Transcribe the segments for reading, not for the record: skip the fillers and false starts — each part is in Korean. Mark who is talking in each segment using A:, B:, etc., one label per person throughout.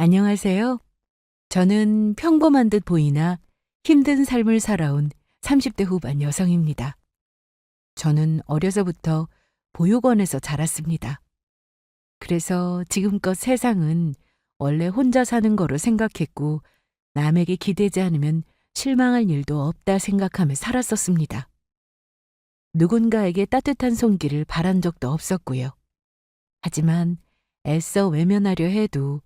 A: 안녕하세요. 저는 평범한 듯 보이나 힘든 삶을 살아온 30대 후반 여성입니다. 저는 어려서부터 보육원에서 자랐습니다. 그래서 지금껏 세상은 원래 혼자 사는 거로 생각했고 남에게 기대지 않으면 실망할 일도 없다 생각하며 살았었습니다. 누군가에게 따뜻한 손길을 바란 적도 없었고요. 하지만 애써 외면하려 해도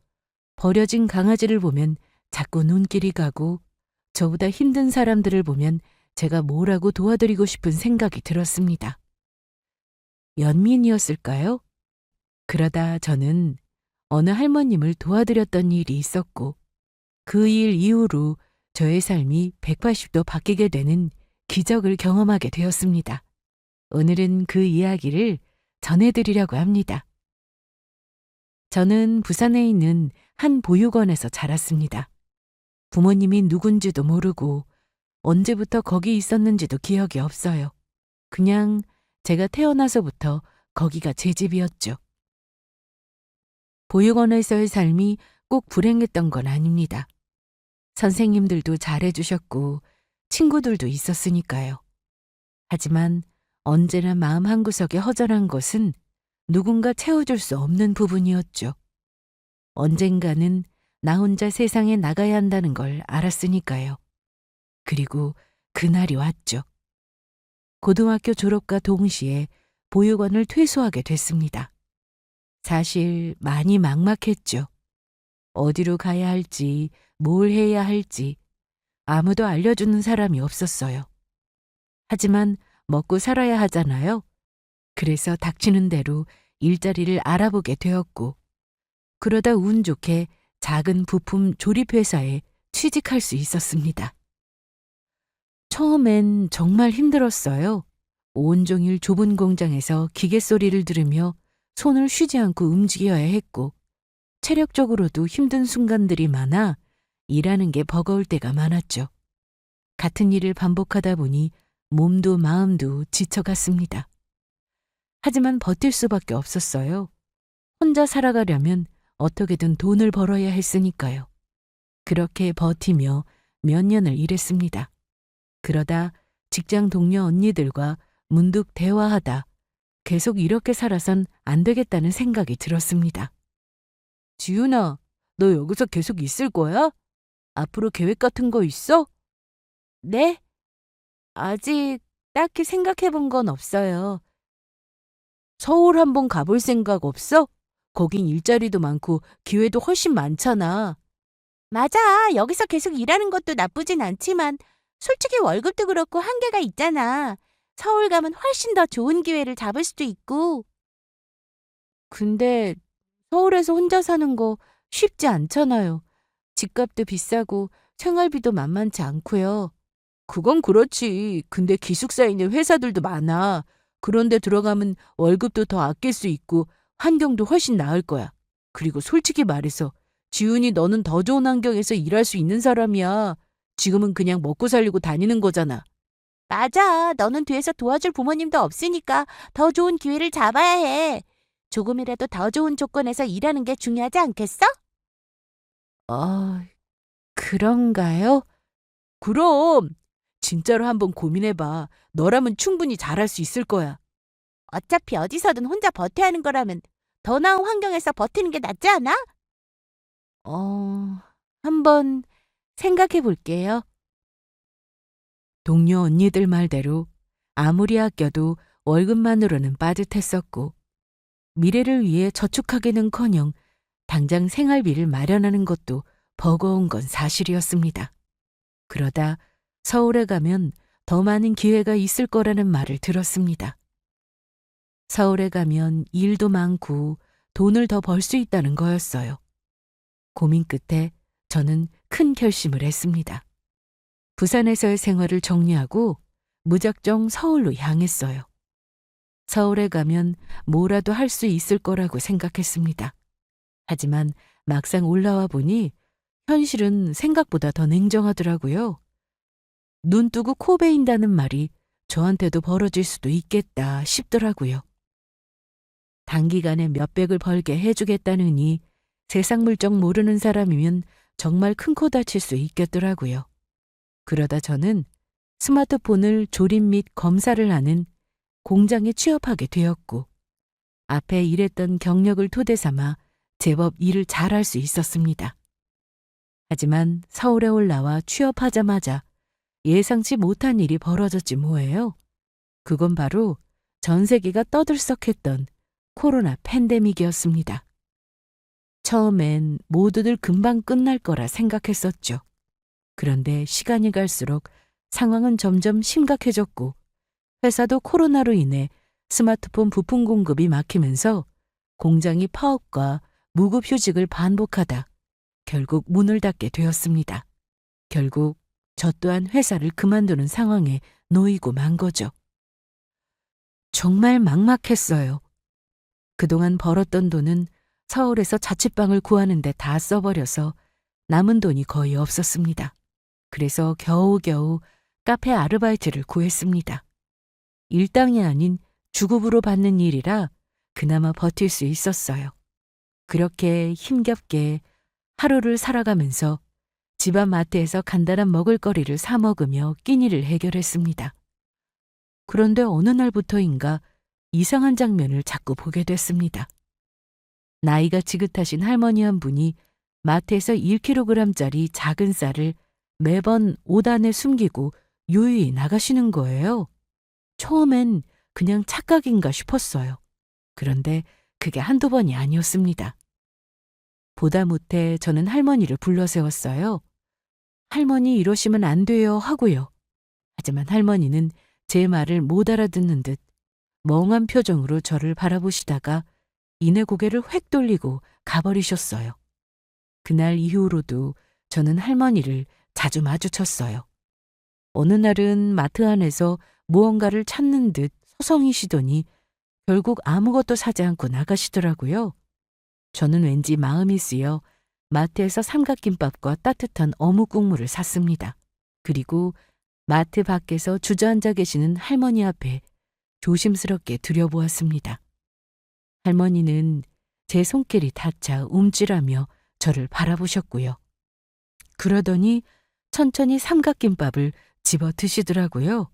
A: 버려진 강아지를 보면 자꾸 눈길이 가고 저보다 힘든 사람들을 보면 제가 뭐라고 도와드리고 싶은 생각이 들었습니다. 연민이었을까요? 그러다 저는 어느 할머님을 도와드렸던 일이 있었고 그 일 이후로 저의 삶이 180도 바뀌게 되는 기적을 경험하게 되었습니다. 오늘은 그 이야기를 전해드리려고 합니다. 저는 부산에 있는 한 보육원에서 자랐습니다. 부모님이 누군지도 모르고 언제부터 거기 있었는지도 기억이 없어요. 그냥 제가 태어나서부터 거기가 제 집이었죠. 보육원에서의 삶이 꼭 불행했던 건 아닙니다. 선생님들도 잘해주셨고 친구들도 있었으니까요. 하지만 언제나 마음 한구석에 허전한 것은 누군가 채워줄 수 없는 부분이었죠. 언젠가는 나 혼자 세상에 나가야 한다는 걸 알았으니까요. 그리고 그날이 왔죠. 고등학교 졸업과 동시에 보육원을 퇴소하게 됐습니다. 사실 많이 막막했죠. 어디로 가야 할지, 뭘 해야 할지 아무도 알려주는 사람이 없었어요. 하지만 먹고 살아야 하잖아요. 그래서 닥치는 대로 일자리를 알아보게 되었고 그러다 운 좋게 작은 부품 조립회사에 취직할 수 있었습니다. 처음엔 정말 힘들었어요. 온종일 좁은 공장에서 기계 소리를 들으며 손을 쉬지 않고 움직여야 했고 체력적으로도 힘든 순간들이 많아 일하는 게 버거울 때가 많았죠. 같은 일을 반복하다 보니 몸도 마음도 지쳐갔습니다. 하지만 버틸 수밖에 없었어요. 혼자 살아가려면 어떻게든 돈을 벌어야 했으니까요. 그렇게 버티며 몇 년을 일했습니다. 그러다 직장 동료 언니들과 문득 대화하다 계속 이렇게 살아선 안 되겠다는 생각이 들었습니다. 지윤아, 너 여기서 계속 있을 거야? 앞으로 계획 같은 거 있어? 네? 아직 딱히 생각해 본 건 없어요. 서울 한번 가볼 생각 없어? 거긴 일자리도 많고 기회도 훨씬 많잖아. 맞아. 여기서 계속 일하는 것도 나쁘진 않지만 솔직히 월급도 그렇고 한계가 있잖아. 서울 가면 훨씬 더 좋은 기회를 잡을 수도 있고. 근데 서울에서 혼자 사는 거 쉽지 않잖아요. 집값도 비싸고 생활비도 만만치 않고요. 그건 그렇지. 근데 기숙사에 있는 회사들도 많아. 그런데 들어가면 월급도 더 아낄 수 있고 환경도 훨씬 나을 거야. 그리고 솔직히 말해서 지훈이 너는 더 좋은 환경에서 일할 수 있는 사람이야. 지금은 그냥 먹고 살려고 다니는 거잖아. 맞아. 너는 뒤에서 도와줄 부모님도 없으니까 더 좋은 기회를 잡아야 해. 조금이라도 더 좋은 조건에서 일하는 게 중요하지 않겠어? 아, 그런가요? 그럼 진짜로 한번 고민해봐. 너라면 충분히 잘할 수 있을 거야. 어차피 어디서든 혼자 버텨야 하는 거라면 더 나은 환경에서 버티는 게 낫지 않아? 한번 생각해 볼게요. 동료 언니들 말대로 아무리 아껴도 월급만으로는 빠듯했었고 미래를 위해 저축하기는커녕 당장 생활비를 마련하는 것도 버거운 건 사실이었습니다. 그러다 서울에 가면 더 많은 기회가 있을 거라는 말을 들었습니다. 서울에 가면 일도 많고 돈을 더 벌 수 있다는 거였어요. 고민 끝에 저는 큰 결심을 했습니다. 부산에서의 생활을 정리하고 무작정 서울로 향했어요. 서울에 가면 뭐라도 할 수 있을 거라고 생각했습니다. 하지만 막상 올라와 보니 현실은 생각보다 더 냉정하더라고요. 눈 뜨고 코 베인다는 말이 저한테도 벌어질 수도 있겠다 싶더라고요. 단기간에 몇백을 벌게 해주겠다느니 세상 물정 모르는 사람이면 정말 큰 코 다칠 수 있겠더라고요. 그러다 저는 스마트폰을 조립 및 검사를 하는 공장에 취업하게 되었고, 앞에 일했던 경력을 토대 삼아 제법 일을 잘할 수 있었습니다. 하지만 서울에 올라와 취업하자마자 예상치 못한 일이 벌어졌지 뭐예요. 그건 바로 전 세계가 떠들썩했던 코로나 팬데믹이었습니다. 처음엔 모두들 금방 끝날 거라 생각했었죠. 그런데 시간이 갈수록 상황은 점점 심각해졌고, 회사도 코로나로 인해 스마트폰 부품 공급이 막히면서 공장이 파업과 무급 휴직을 반복하다 결국 문을 닫게 되었습니다. 결국 저 또한 회사를 그만두는 상황에 놓이고 만 거죠. 정말 막막했어요. 그동안 벌었던 돈은 서울에서 자취방을 구하는데 다 써버려서 남은 돈이 거의 없었습니다. 그래서 겨우겨우 카페 아르바이트를 구했습니다. 일당이 아닌 주급으로 받는 일이라 그나마 버틸 수 있었어요. 그렇게 힘겹게 하루를 살아가면서 집 앞 마트에서 간단한 먹을거리를 사 먹으며 끼니를 해결했습니다. 그런데 어느 날부터인가 이상한 장면을 자꾸 보게 됐습니다. 나이가 지긋하신 할머니 한 분이 마트에서 1kg짜리 작은 쌀을 매번 옷 안에 숨기고 유유히 나가시는 거예요. 처음엔 그냥 착각인가 싶었어요. 그런데 그게 한두 번이 아니었습니다. 보다 못해 저는 할머니를 불러 세웠어요. 할머니 이러시면 안 돼요 하고요. 하지만 할머니는 제 말을 못 알아듣는 듯 멍한 표정으로 저를 바라보시다가 이내 고개를 획 돌리고 가버리셨어요. 그날 이후로도 저는 할머니를 자주 마주쳤어요. 어느 날은 마트 안에서 무언가를 찾는 듯 서성이시더니 결국 아무것도 사지 않고 나가시더라고요. 저는 왠지 마음이 쓰여 마트에서 삼각김밥과 따뜻한 어묵 국물을 샀습니다. 그리고 마트 밖에서 주저앉아 계시는 할머니 앞에 조심스럽게 들여보았습니다. 할머니는 제 손길이 닿자 움찔하며 저를 바라보셨고요. 그러더니 천천히 삼각김밥을 집어 드시더라고요.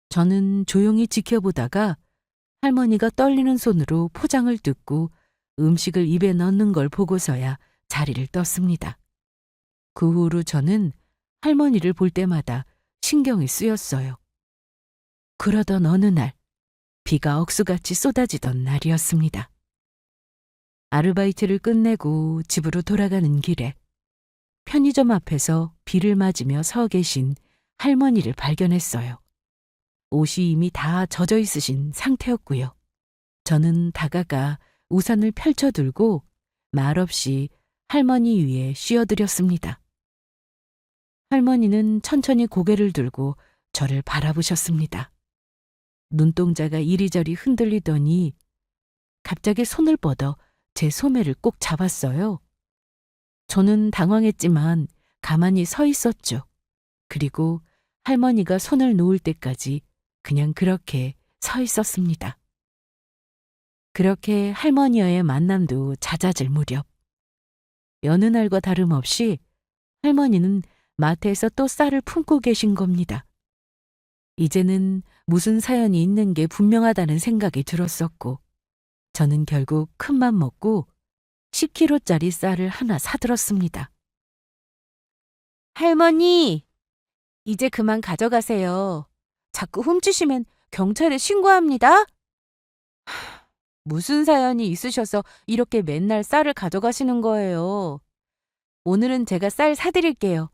A: 저는 조용히 지켜보다가 할머니가 떨리는 손으로 포장을 뜯고 음식을 입에 넣는 걸 보고서야 자리를 떴습니다. 그 후로 저는 할머니를 볼 때마다 신경이 쓰였어요. 그러던 어느 날 비가 억수같이 쏟아지던 날이었습니다. 아르바이트를 끝내고 집으로 돌아가는 길에 편의점 앞에서 비를 맞으며 서 계신 할머니를 발견했어요. 옷이 이미 다 젖어 있으신 상태였고요. 저는 다가가 우산을 펼쳐들고 말없이 할머니 위에 씌워드렸습니다. 할머니는 천천히 고개를 들고 저를 바라보셨습니다. 눈동자가 이리저리 흔들리더니 갑자기 손을 뻗어 제 소매를 꼭 잡았어요. 저는 당황했지만 가만히 서 있었죠. 그리고 할머니가 손을 놓을 때까지 그냥 그렇게 서 있었습니다. 그렇게 할머니와의 만남도 잦아질 무렵 여느 날과 다름없이 할머니는 마트에서 또 쌀을 품고 계신 겁니다. 이제는 무슨 사연이 있는 게 분명하다는 생각이 들었었고 저는 결국 큰맘 먹고 10kg짜리 쌀을 하나 사들었습니다. 할머니, 이제 그만 가져가세요. 자꾸 훔치시면 경찰에 신고합니다. 무슨 사연이 있으셔서 이렇게 맨날 쌀을 가져가시는 거예요. 오늘은 제가 쌀 사드릴게요.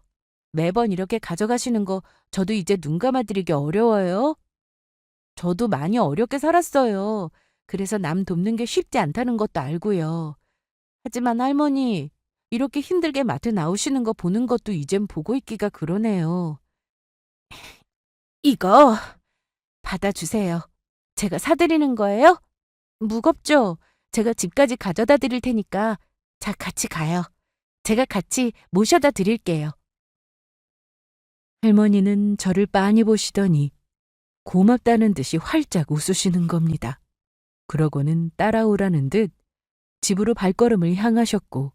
A: 매번 이렇게 가져가시는 거 저도 이제 눈 감아드리기 어려워요. 저도 많이 어렵게 살았어요. 그래서 남 돕는 게 쉽지 않다는 것도 알고요. 하지만 할머니, 이렇게 힘들게 마트 나오시는 거 보는 것도 이젠 보고 있기가 그러네요. 이거 받아주세요. 제가 사드리는 거예요? 무겁죠? 제가 집까지 가져다 드릴 테니까 자, 같이 가요. 제가 같이 모셔다 드릴게요. 할머니는 저를 빤히 보시더니 고맙다는 듯이 활짝 웃으시는 겁니다. 그러고는 따라오라는 듯 집으로 발걸음을 향하셨고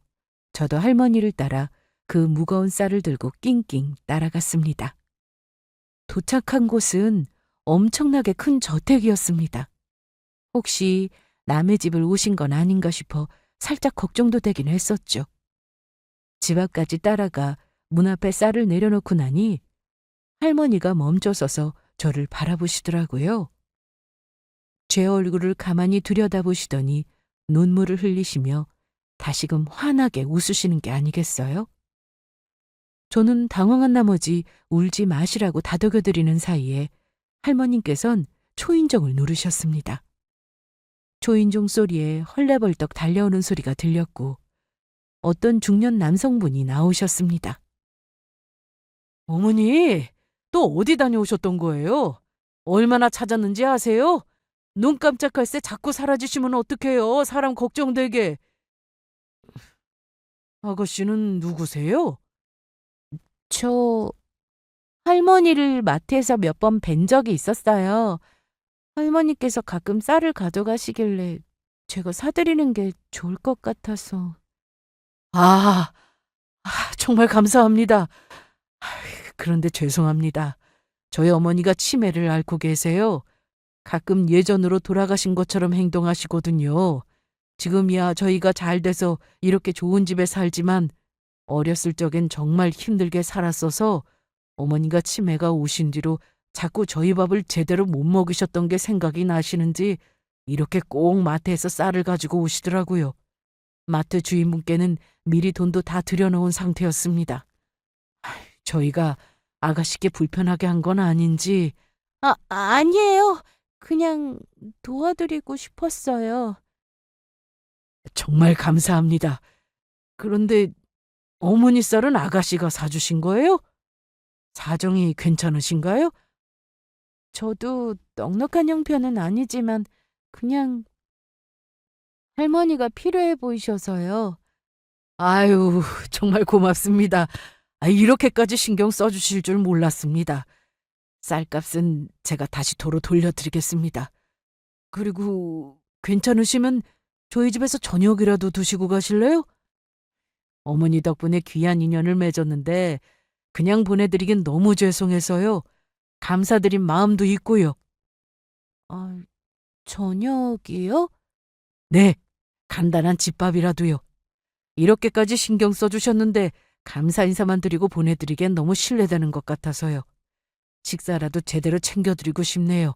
A: 저도 할머니를 따라 그 무거운 쌀을 들고 낑낑 따라갔습니다. 도착한 곳은 엄청나게 큰 저택이었습니다. 혹시 남의 집을 오신 건 아닌가 싶어 살짝 걱정도 되긴 했었죠. 집 앞까지 따라가 문 앞에 쌀을 내려놓고 나니 할머니가 멈춰서서 저를 바라보시더라고요. 제 얼굴을 가만히 들여다보시더니 눈물을 흘리시며 다시금 환하게 웃으시는 게 아니겠어요? 저는 당황한 나머지 울지 마시라고 다독여드리는 사이에 할머님께선 초인종을 누르셨습니다. 초인종 소리에 헐레벌떡 달려오는 소리가 들렸고 어떤 중년 남성분이 나오셨습니다. 어머니, 또 어디 다녀오셨던 거예요? 얼마나 찾았는지 아세요? 눈 깜짝할 새 자꾸 사라지시면 어떡해요? 사람 걱정되게. 아가씨는 누구세요? 저 할머니를 마트에서 몇 번 뵌 적이 있었어요. 할머니께서 가끔 쌀을 가져가시길래 제가 사드리는 게 좋을 것 같아서. 아, 정말 감사합니다. 그런데 죄송합니다. 저희 어머니가 치매를 앓고 계세요. 가끔 예전으로 돌아가신 것처럼 행동하시거든요. 지금이야 저희가 잘 돼서 이렇게 좋은 집에 살지만 어렸을 적엔 정말 힘들게 살았어서 어머니가 치매가 오신 뒤로 자꾸 저희 밥을 제대로 못 먹으셨던 게 생각이 나시는지 이렇게 꼭 마트에서 쌀을 가지고 오시더라고요. 마트 주인분께는 미리 돈도 다 들여놓은 상태였습니다. 저희가 아가씨께 불편하게 한 건 아닌지. 아니에요. 그냥 도와드리고 싶었어요. 정말 감사합니다. 그런데 어머니 쌀은 아가씨가 사주신 거예요? 사정이 괜찮으신가요? 저도 넉넉한 형편은 아니지만 그냥 할머니가 필요해 보이셔서요. 아유, 정말 고맙습니다. 이렇게까지 신경 써주실 줄 몰랐습니다. 쌀값은 제가 다시 도로 돌려드리겠습니다. 그리고 괜찮으시면 저희 집에서 저녁이라도 드시고 가실래요? 어머니 덕분에 귀한 인연을 맺었는데 그냥 보내드리긴 너무 죄송해서요. 감사드린 마음도 있고요. 저녁이요? 네, 간단한 집밥이라도요. 이렇게까지 신경 써주셨는데 감사 인사만 드리고 보내드리기엔 너무 실례되는 것 같아서요. 식사라도 제대로 챙겨드리고 싶네요.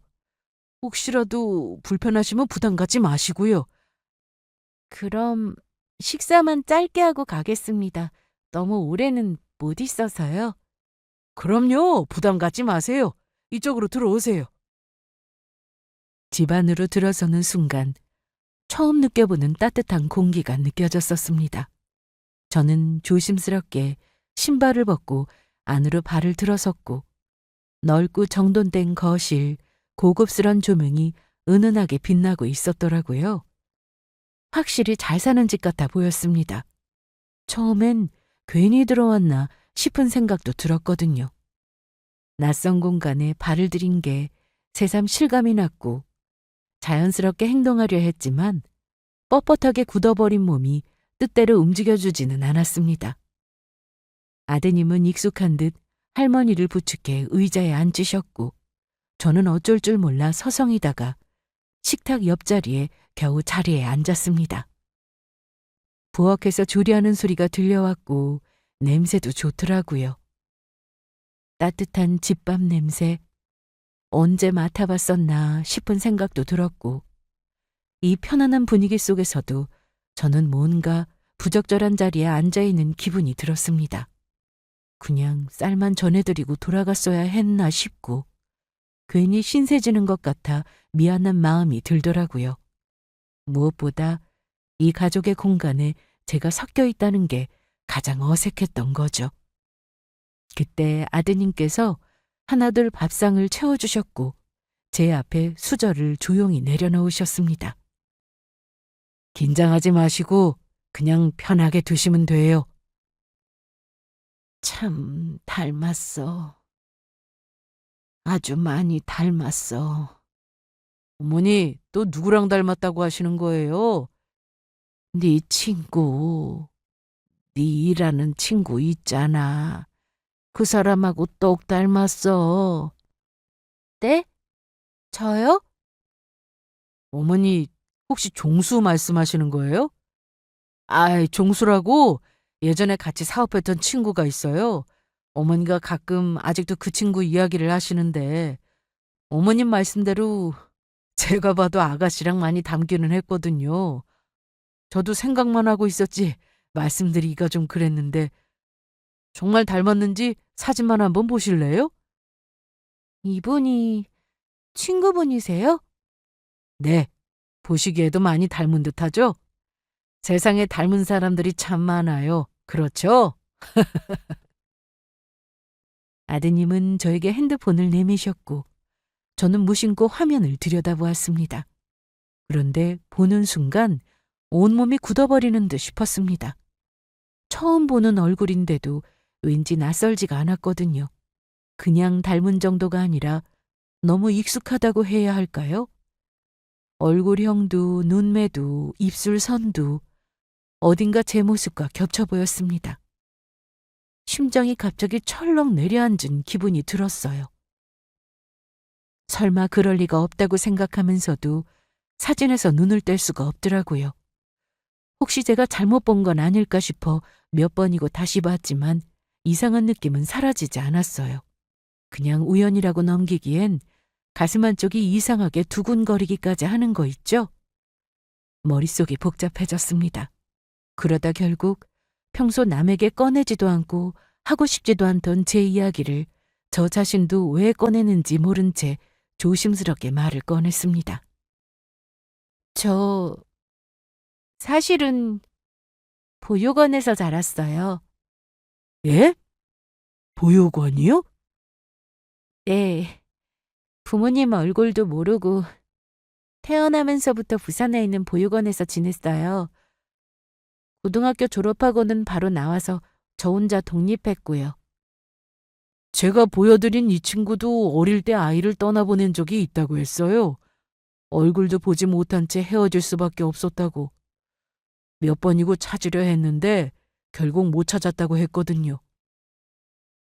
A: 혹시라도 불편하시면 부담 갖지 마시고요. 그럼 식사만 짧게 하고 가겠습니다. 너무 오래는 못 있어서요. 그럼요. 부담 갖지 마세요. 이쪽으로 들어오세요. 집 안으로 들어서는 순간 처음 느껴보는 따뜻한 공기가 느껴졌었습니다. 저는 조심스럽게 신발을 벗고 안으로 발을 들어섰고 넓고 정돈된 거실, 고급스런 조명이 은은하게 빛나고 있었더라고요. 확실히 잘 사는 집 같아 보였습니다. 처음엔 괜히 들어왔나 싶은 생각도 들었거든요. 낯선 공간에 발을 들인 게 새삼 실감이 났고 자연스럽게 행동하려 했지만 뻣뻣하게 굳어버린 몸이 뜻대로 움직여주지는 않았습니다. 아드님은 익숙한 듯 할머니를 부축해 의자에 앉으셨고 저는 어쩔 줄 몰라 서성이다가 식탁 옆자리에 겨우 자리에 앉았습니다. 부엌에서 조리하는 소리가 들려왔고 냄새도 좋더라고요. 따뜻한 집밥 냄새, 언제 맡아봤었나 싶은 생각도 들었고 이 편안한 분위기 속에서도 저는 뭔가 부적절한 자리에 앉아있는 기분이 들었습니다. 그냥 쌀만 전해드리고 돌아갔어야 했나 싶고 괜히 신세지는 것 같아 미안한 마음이 들더라고요. 무엇보다 이 가족의 공간에 제가 섞여 있다는 게 가장 어색했던 거죠. 그때 아드님께서 하나둘 밥상을 채워주셨고 제 앞에 수저를 조용히 내려놓으셨습니다. 긴장하지 마시고 그냥 편하게 드시면 돼요. 참 닮았어. 아주 많이 닮았어. 어머니, 또 누구랑 닮았다고 하시는 거예요? 네 친구. 네 일하는 친구 있잖아. 그 사람하고 똑 닮았어. 네? 저요? 어머니, 혹시 종수 말씀하시는 거예요? 아이, 종수라고 예전에 같이 사업했던 친구가 있어요. 어머니가 가끔 아직도 그 친구 이야기를 하시는데, 어머님 말씀대로 제가 봐도 아가씨랑 많이 닮기는 했거든요. 저도 생각만 하고 있었지 말씀드리기가 좀 그랬는데, 정말 닮았는지 사진만 한번 보실래요? 이분이 친구분이세요? 네, 보시기에도 많이 닮은 듯하죠? 세상에 닮은 사람들이 참 많아요. 그렇죠? 아드님은 저에게 핸드폰을 내미셨고 저는 무심코 화면을 들여다보았습니다. 그런데 보는 순간 온몸이 굳어버리는 듯 싶었습니다. 처음 보는 얼굴인데도 왠지 낯설지가 않았거든요. 그냥 닮은 정도가 아니라 너무 익숙하다고 해야 할까요? 얼굴형도 눈매도 입술 선도 어딘가 제 모습과 겹쳐 보였습니다. 심장이 갑자기 철렁 내려앉은 기분이 들었어요. 설마 그럴 리가 없다고 생각하면서도 사진에서 눈을 뗄 수가 없더라고요. 혹시 제가 잘못 본 건 아닐까 싶어 몇 번이고 다시 봤지만 이상한 느낌은 사라지지 않았어요. 그냥 우연이라고 넘기기엔 가슴 한쪽이 이상하게 두근거리기까지 하는 거 있죠? 머릿속이 복잡해졌습니다. 그러다 결국 평소 남에게 꺼내지도 않고 하고 싶지도 않던 제 이야기를 저 자신도 왜 꺼내는지 모른 채 조심스럽게 말을 꺼냈습니다. 저 사실은 보육원에서 자랐어요. 예? 보육원이요? 네. 부모님 얼굴도 모르고 태어나면서부터 부산에 있는 보육원에서 지냈어요. 고등학교 졸업하고는 바로 나와서 저 혼자 독립했고요. 제가 보여드린 이 친구도 어릴 때 아이를 떠나보낸 적이 있다고 했어요. 얼굴도 보지 못한 채 헤어질 수밖에 없었다고. 몇 번이고 찾으려 했는데 결국 못 찾았다고 했거든요.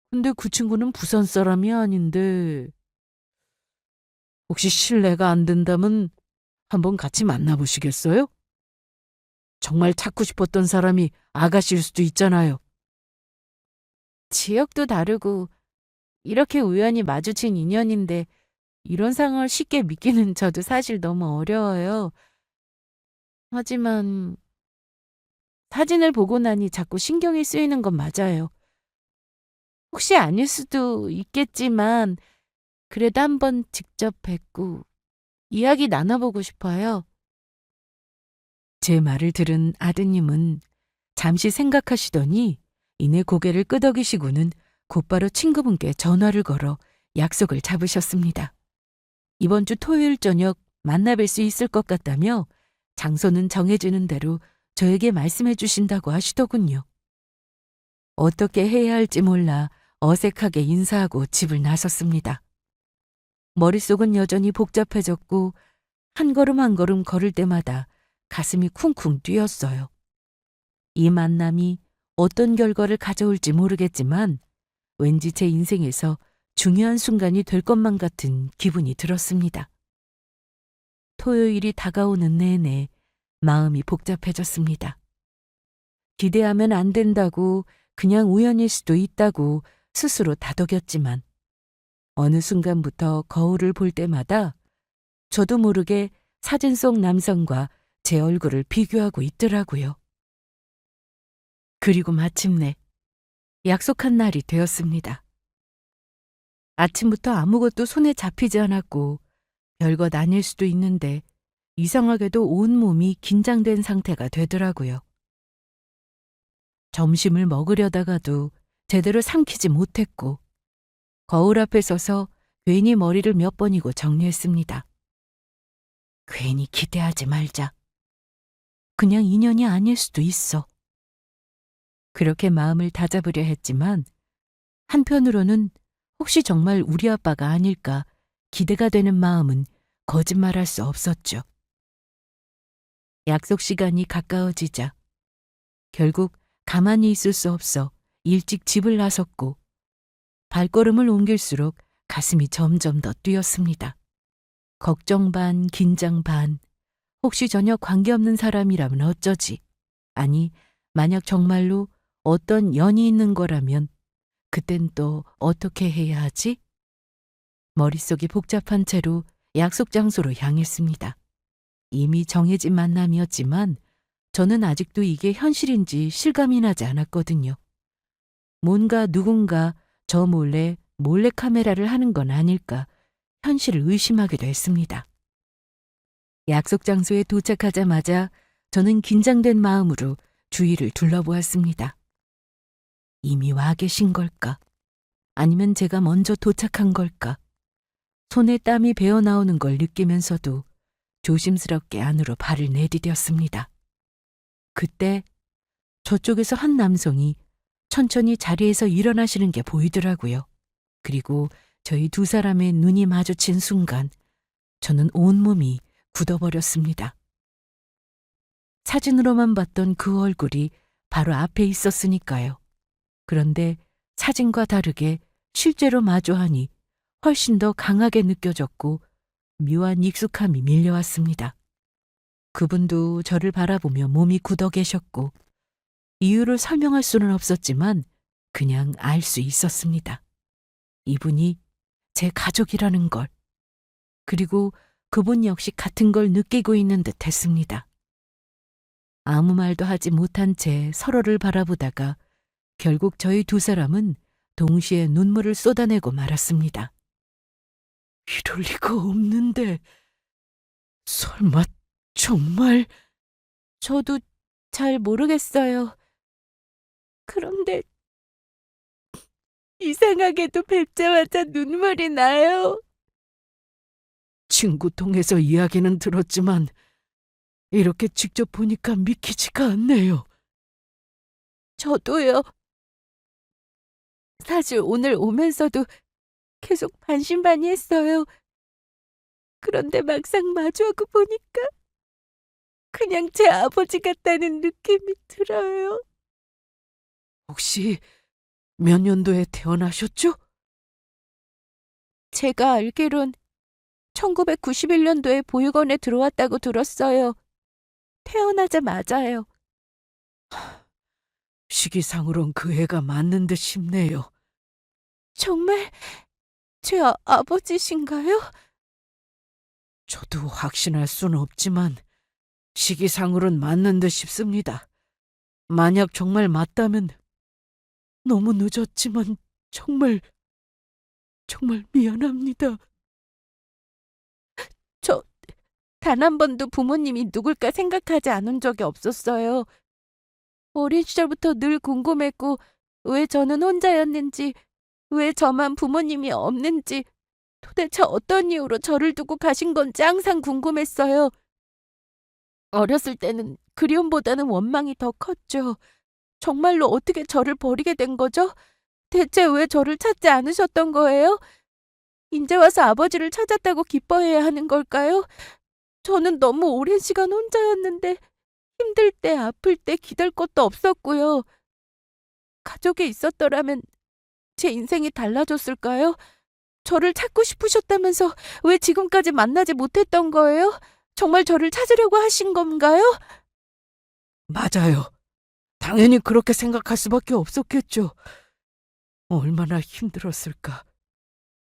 A: 근데 그 친구는 부산 사람이 아닌데 혹시 실례가 안 된다면 한번 같이 만나보시겠어요? 정말 찾고 싶었던 사람이 아가씨일 수도 있잖아요. 지역도 다르고 이렇게 우연히 마주친 인연인데 이런 상황을 쉽게 믿기는 저도 사실 너무 어려워요. 하지만 사진을 보고 나니 자꾸 신경이 쓰이는 건 맞아요. 혹시 아닐 수도 있겠지만 그래도 한번 직접 뵙고 이야기 나눠보고 싶어요. 제 말을 들은 아드님은 잠시 생각하시더니 이내 고개를 끄덕이시고는 곧바로 친구분께 전화를 걸어 약속을 잡으셨습니다. 이번 주 토요일 저녁 만나뵐 수 있을 것 같다며 장소는 정해지는 대로 저에게 말씀해 주신다고 하시더군요. 어떻게 해야 할지 몰라 어색하게 인사하고 집을 나섰습니다. 머릿속은 여전히 복잡해졌고 한 걸음 한 걸음 걸을 때마다 가슴이 쿵쿵 뛰었어요. 이 만남이 어떤 결과를 가져올지 모르겠지만 왠지 제 인생에서 중요한 순간이 될 것만 같은 기분이 들었습니다. 토요일이 다가오는 내내 마음이 복잡해졌습니다. 기대하면 안 된다고 그냥 우연일 수도 있다고 스스로 다독였지만 어느 순간부터 거울을 볼 때마다 저도 모르게 사진 속 남성과 제 얼굴을 비교하고 있더라고요. 그리고 마침내 약속한 날이 되었습니다. 아침부터 아무것도 손에 잡히지 않았고 별것 아닐 수도 있는데 이상하게도 온몸이 긴장된 상태가 되더라고요. 점심을 먹으려다가도 제대로 삼키지 못했고 거울 앞에 서서 괜히 머리를 몇 번이고 정리했습니다. 괜히 기대하지 말자. 그냥 인연이 아닐 수도 있어. 그렇게 마음을 다잡으려 했지만 한편으로는 혹시 정말 우리 아빠가 아닐까 기대가 되는 마음은 거짓말할 수 없었죠. 약속 시간이 가까워지자 결국 가만히 있을 수 없어 일찍 집을 나섰고 발걸음을 옮길수록 가슴이 점점 더 뛰었습니다. 걱정 반, 긴장 반, 혹시 전혀 관계없는 사람이라면 어쩌지? 아니, 만약 정말로 어떤 연이 있는 거라면 그땐 또 어떻게 해야 하지? 머릿속이 복잡한 채로 약속 장소로 향했습니다. 이미 정해진 만남이었지만 저는 아직도 이게 현실인지 실감이 나지 않았거든요. 뭔가 누군가 저 몰래 몰래카메라를 하는 건 아닐까 현실을 의심하기도 했습니다. 약속 장소에 도착하자마자 저는 긴장된 마음으로 주위를 둘러보았습니다. 이미 와 계신 걸까? 아니면 제가 먼저 도착한 걸까? 손에 땀이 배어 나오는 걸 느끼면서도 조심스럽게 안으로 발을 내디뎠습니다. 그때 저쪽에서 한 남성이 천천히 자리에서 일어나시는 게 보이더라고요. 그리고 저희 두 사람의 눈이 마주친 순간 저는 온몸이 굳어버렸습니다. 사진으로만 봤던 그 얼굴이 바로 앞에 있었으니까요. 그런데 사진과 다르게 실제로 마주하니 훨씬 더 강하게 느껴졌고 묘한 익숙함이 밀려왔습니다. 그분도 저를 바라보며 몸이 굳어 계셨고 이유를 설명할 수는 없었지만 그냥 알 수 있었습니다. 이분이 제 가족이라는 걸, 그리고 그분 역시 같은 걸 느끼고 있는 듯 했습니다. 아무 말도 하지 못한 채 서로를 바라보다가 결국 저희 두 사람은 동시에 눈물을 쏟아내고 말았습니다. 이럴 리가 없는데, 설마 정말... 저도 잘 모르겠어요. 그런데 이상하게도 뵙자마자 눈물이 나요. 친구 통해서 이야기는 들었지만 이렇게 직접 보니까 믿기지가 않네요. 저도요. 사실 오늘 오면서도 계속 반신반의했어요. 그런데 막상 마주하고 보니까 그냥 제 아버지 같다는 느낌이 들어요. 혹시 몇 년도에 태어나셨죠? 제가 알기론 1991년도에 보육원에 들어왔다고 들었어요. 태어나자마자요. 시기상으론 그 애가 맞는 듯 싶네요. 정말 제 아버지신가요? 저도 확신할 수는 없지만 시기상으론 맞는 듯 싶습니다. 만약 정말 맞다면 너무 늦었지만 정말 미안합니다. 저 단 한 번도 부모님이 누굴까 생각하지 않은 적이 없었어요. 어린 시절부터 늘 궁금했고 왜 저는 혼자였는지, 왜 저만 부모님이 없는지, 도대체 어떤 이유로 저를 두고 가신 건지 항상 궁금했어요. 어렸을 때는 그리움보다는 원망이 더 컸죠. 정말로 어떻게 저를 버리게 된 거죠? 대체 왜 저를 찾지 않으셨던 거예요? 이제 와서 아버지를 찾았다고 기뻐해야 하는 걸까요? 저는 너무 오랜 시간 혼자였는데 힘들 때, 아플 때 기댈 것도 없었고요. 가족이 있었더라면 제 인생이 달라졌을까요? 저를 찾고 싶으셨다면서 왜 지금까지 만나지 못했던 거예요? 정말 저를 찾으려고 하신 건가요? 맞아요. 당연히 그렇게 생각할 수밖에 없었겠죠. 얼마나 힘들었을까.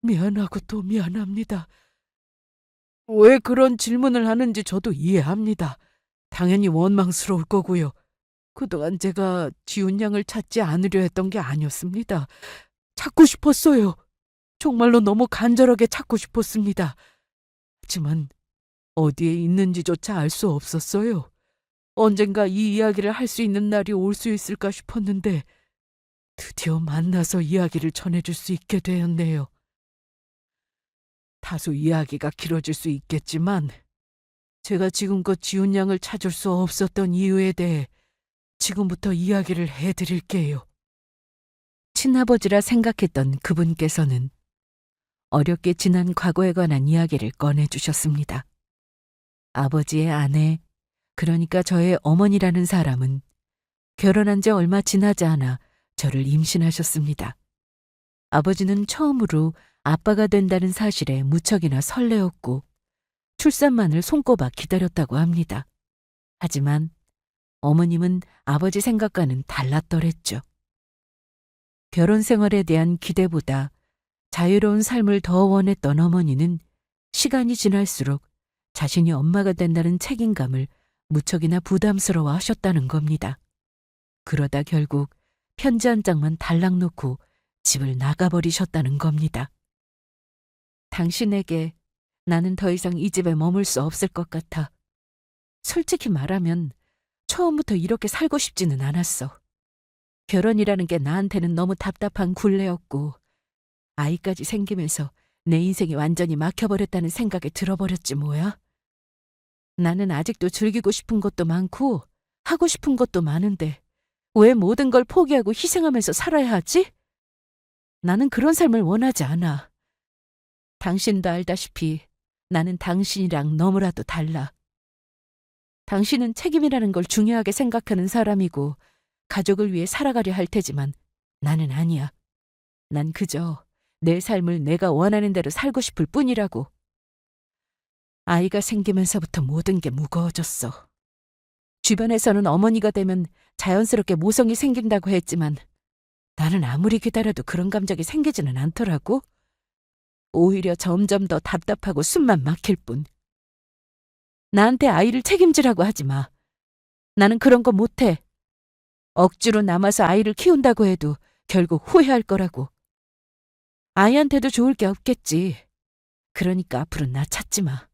A: 미안하고 또 미안합니다. 왜 그런 질문을 하는지 저도 이해합니다. 당연히 원망스러울 거고요. 그동안 제가 지훈 양을 찾지 않으려 했던 게 아니었습니다. 찾고 싶었어요. 정말로 너무 간절하게 찾고 싶었습니다. 하지만 어디에 있는지조차 알 수 없었어요. 언젠가 이 이야기를 할 수 있는 날이 올 수 있을까 싶었는데 드디어 만나서 이야기를 전해줄 수 있게 되었네요. 다소 이야기가 길어질 수 있겠지만 제가 지금껏 지훈 양을 찾을 수 없었던 이유에 대해 지금부터 이야기를 해드릴게요. 친아버지라 생각했던 그분께서는 어렵게 지난 과거에 관한 이야기를 꺼내주셨습니다. 아버지의 아내, 그러니까 저의 어머니라는 사람은 결혼한 지 얼마 지나지 않아 저를 임신하셨습니다. 아버지는 처음으로 아빠가 된다는 사실에 무척이나 설레었고 출산만을 손꼽아 기다렸다고 합니다. 하지만 어머님은 아버지 생각과는 달랐더랬죠. 결혼 생활에 대한 기대보다 자유로운 삶을 더 원했던 어머니는 시간이 지날수록 자신이 엄마가 된다는 책임감을 무척이나 부담스러워 하셨다는 겁니다. 그러다 결국 편지 한 장만 달랑 놓고 집을 나가버리셨다는 겁니다. 당신에게 나는 더 이상 이 집에 머물 수 없을 것 같아. 솔직히 말하면 처음부터 이렇게 살고 싶지는 않았어. 결혼이라는 게 나한테는 너무 답답한 굴레였고 아이까지 생기면서 내 인생이 완전히 막혀버렸다는 생각이 들어버렸지 뭐야. 나는 아직도 즐기고 싶은 것도 많고 하고 싶은 것도 많은데 왜 모든 걸 포기하고 희생하면서 살아야 하지? 나는 그런 삶을 원하지 않아. 당신도 알다시피 나는 당신이랑 너무나도 달라. 당신은 책임이라는 걸 중요하게 생각하는 사람이고 가족을 위해 살아가려 할 테지만 나는 아니야. 난 그저 내 삶을 내가 원하는 대로 살고 싶을 뿐이라고. 아이가 생기면서부터 모든 게 무거워졌어. 주변에서는 어머니가 되면 자연스럽게 모성이 생긴다고 했지만 나는 아무리 기다려도 그런 감정이 생기지는 않더라고. 오히려 점점 더 답답하고 숨만 막힐 뿐. 나한테 아이를 책임지라고 하지 마. 나는 그런 거 못해. 억지로 남아서 아이를 키운다고 해도 결국 후회할 거라고. 아이한테도 좋을 게 없겠지. 그러니까 앞으로 나 찾지 마.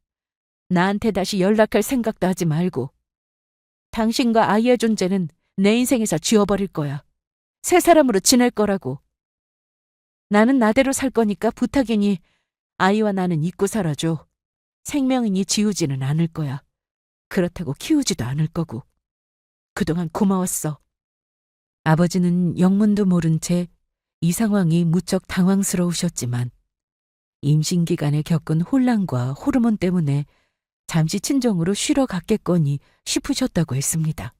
A: 나한테 다시 연락할 생각도 하지 말고. 당신과 아이의 존재는 내 인생에서 지워버릴 거야. 새 사람으로 지낼 거라고. 나는 나대로 살 거니까 부탁이니 아이와 나는 잊고 살아줘. 생명이니 지우지는 않을 거야. 그렇다고 키우지도 않을 거고. 그동안 고마웠어. 아버지는 영문도 모른 채 이 상황이 무척 당황스러우셨지만 임신 기간에 겪은 혼란과 호르몬 때문에 잠시 친정으로 쉬러 갔겠거니 싶으셨다고 했습니다.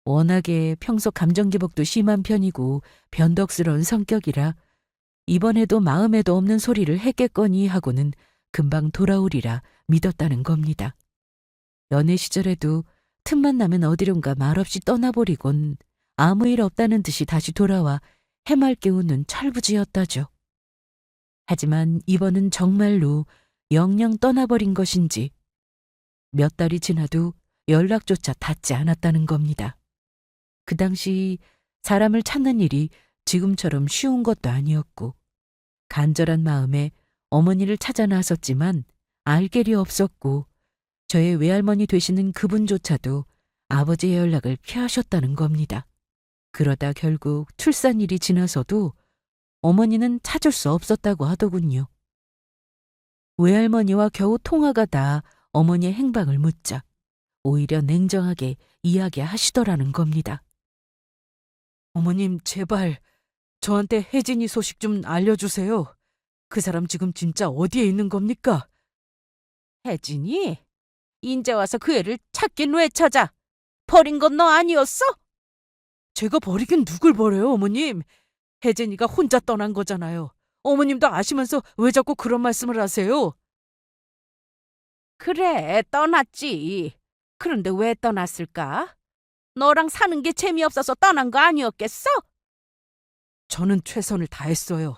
A: 워낙에 평소 감정 기복도 심한 편이고 변덕스러운 성격이라 이번에도 마음에도 없는 소리를 했겠거니 하고는 금방 돌아오리라 믿었다는 겁니다. 연애 시절에도 틈만 나면 어디론가 말없이 떠나버리곤 아무 일 없다는 듯이 다시 돌아와 해맑게 웃는 철부지였다죠. 하지만 이번은 정말로 영영 떠나버린 것인지 몇 달이 지나도 연락조차 닿지 않았다는 겁니다. 그 당시 사람을 찾는 일이 지금처럼 쉬운 것도 아니었고 간절한 마음에 어머니를 찾아 나섰지만 알 길이 없었고 저의 외할머니 되시는 그분조차도 아버지의 연락을 피하셨다는 겁니다. 그러다 결국 출산일이 지나서도 어머니는 찾을 수 없었다고 하더군요. 외할머니와 겨우 통화가 닿아 어머니의 행방을 묻자 오히려 냉정하게 이야기하시더라는 겁니다. 어머님, 제발 저한테 혜진이 소식 좀 알려주세요. 그 사람 지금 진짜 어디에 있는 겁니까? 혜진이? 인제 와서 그 애를 찾긴 왜 찾아? 버린 건 너 아니었어? 제가 버리긴 누굴 버려요, 어머님. 혜진이가 혼자 떠난 거잖아요. 어머님도 아시면서 왜 자꾸 그런 말씀을 하세요? 그래, 떠났지. 그런데 왜 떠났을까? 너랑 사는 게 재미없어서 떠난 거 아니었겠어? 저는 최선을 다했어요.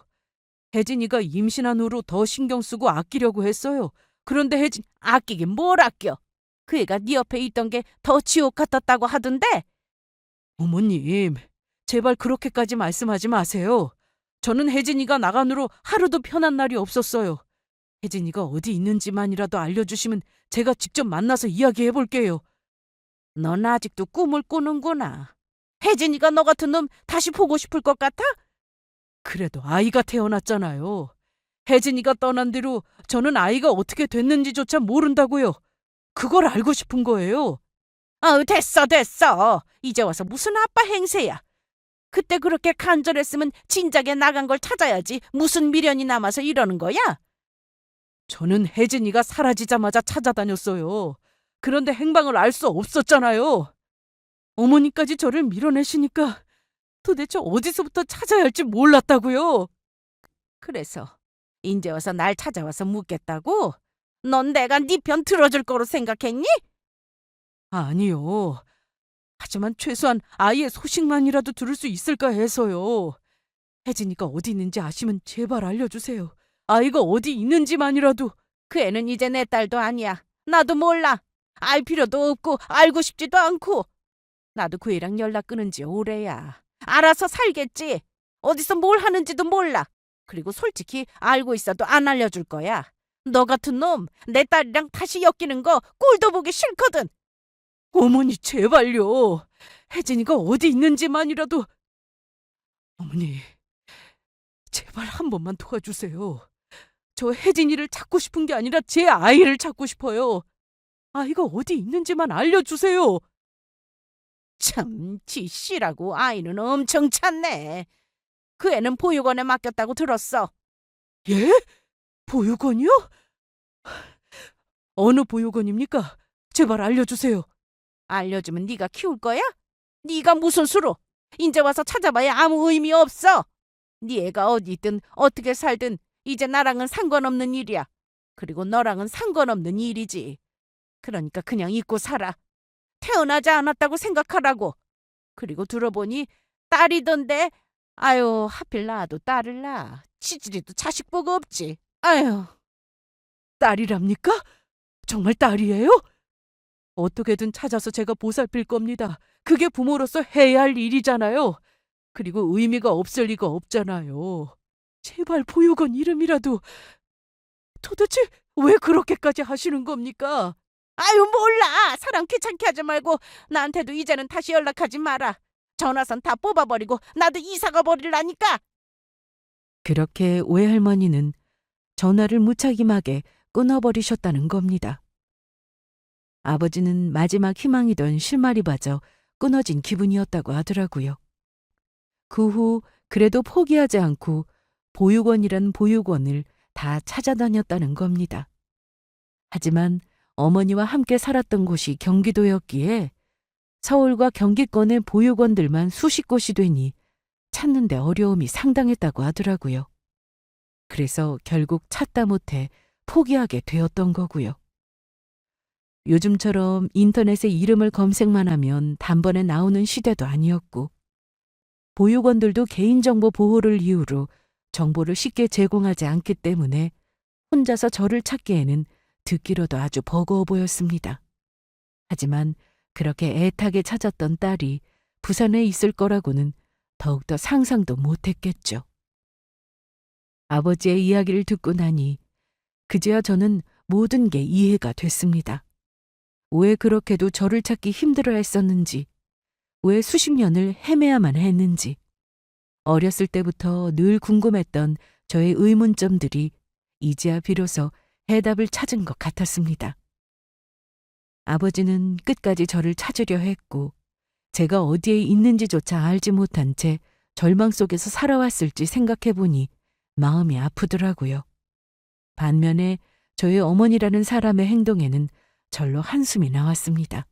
A: 혜진이가 임신한 후로 더 신경 쓰고 아끼려고 했어요. 그런데 아끼긴 뭘 아껴? 그 애가 네 옆에 있던 게 더 지옥 같았다고 하던데? 어머님, 제발 그렇게까지 말씀하지 마세요. 저는 혜진이가 나간 후로 하루도 편한 날이 없었어요. 혜진이가 어디 있는지만이라도 알려주시면 제가 직접 만나서 이야기해 볼게요. 넌 아직도 꿈을 꾸는구나. 혜진이가 너 같은 놈 다시 보고 싶을 것 같아? 그래도 아이가 태어났잖아요. 혜진이가 떠난 뒤로 저는 아이가 어떻게 됐는지조차 모른다고요. 그걸 알고 싶은 거예요. 아우, 됐어. 이제 와서 무슨 아빠 행세야. 그때 그렇게 간절했으면 진작에 나간 걸 찾아야지. 무슨 미련이 남아서 이러는 거야? 저는 혜진이가 사라지자마자 찾아다녔어요. 그런데 행방을 알 수 없었잖아요. 어머니까지 저를 밀어내시니까 도대체 어디서부터 찾아야 할지 몰랐다고요. 그래서 인제 와서 날 찾아와서 묻겠다고? 넌 내가 네 편 들어줄 거로 생각했니? 아니요. 하지만 최소한 아이의 소식만이라도 들을 수 있을까 해서요. 혜진이가 어디 있는지 아시면 제발 알려주세요. 아이가 어디 있는지만이라도. 그 애는 이제 내 딸도 아니야. 나도 몰라. 알 필요도 없고 알고 싶지도 않고. 나도 그 애랑 연락 끊은 지 오래야. 알아서 살겠지. 어디서 뭘 하는지도 몰라. 그리고 솔직히 알고 있어도 안 알려줄 거야. 너 같은 놈, 내 딸이랑 다시 엮이는 거 꼴도 보기 싫거든. 어머니 제발요. 혜진이가 어디 있는지만이라도. 어머니, 제발 한 번만 도와주세요. 저 혜진이를 찾고 싶은 게 아니라 제 아이를 찾고 싶어요. 아이가 어디 있는지만 알려주세요. 참, 지 씨라고 아이는 엄청 찾네. 그 애는 보육원에 맡겼다고 들었어. 예? 보육원이요? 어느 보육원입니까? 제발 알려주세요. 알려주면 네가 키울 거야? 네가 무슨 수로? 인제 와서 찾아봐야 아무 의미 없어. 네 애가 어디 있든 어떻게 살든 이제 나랑은 상관없는 일이야. 그리고 너랑은 상관없는 일이지. 그러니까 그냥 잊고 살아. 태어나지 않았다고 생각하라고. 그리고 들어보니 딸이던데. 아유, 하필 낳아도 딸을 낳아. 치질이도 자식 보고 없지. 아유. 딸이랍니까? 정말 딸이에요? 어떻게든 찾아서 제가 보살필 겁니다. 그게 부모로서 해야 할 일이잖아요. 그리고 의미가 없을 리가 없잖아요. 제발 보육원 이름이라도. 도대체 왜 그렇게까지 하시는 겁니까? 아유, 몰라. 사람 귀찮게 하지 말고 나한테도 이제는 다시 연락하지 마라. 전화선 다 뽑아버리고 나도 이사가 버리라니까. 그렇게 외할머니는 전화를 무책임하게 끊어버리셨다는 겁니다. 아버지는 마지막 희망이던 실마리마저 끊어진 기분이었다고 하더라고요. 그 후 그래도 포기하지 않고 보육원이란 보육원을 다 찾아다녔다는 겁니다. 하지만 어머니와 함께 살았던 곳이 경기도였기에 서울과 경기권의 보육원들만 수십 곳이 되니 찾는 데 어려움이 상당했다고 하더라고요. 그래서 결국 찾다 못해 포기하게 되었던 거고요. 요즘처럼 인터넷에 이름을 검색만 하면 단번에 나오는 시대도 아니었고, 보육원들도 개인정보 보호를 이유로 정보를 쉽게 제공하지 않기 때문에 혼자서 저를 찾기에는 듣기로도 아주 버거워 보였습니다. 하지만 그렇게 애타게 찾았던 딸이 부산에 있을 거라고는 더욱더 상상도 못했겠죠. 아버지의 이야기를 듣고 나니 그제야 저는 모든 게 이해가 됐습니다. 왜 그렇게도 저를 찾기 힘들어 했었는지, 왜 수십 년을 헤매야만 했는지, 어렸을 때부터 늘 궁금했던 저의 의문점들이 이제야 비로소 해답을 찾은 것 같았습니다. 아버지는 끝까지 저를 찾으려 했고, 제가 어디에 있는지조차 알지 못한 채 절망 속에서 살아왔을지 생각해보니 마음이 아프더라고요. 반면에 저의 어머니라는 사람의 행동에는 절로 한숨이 나왔습니다.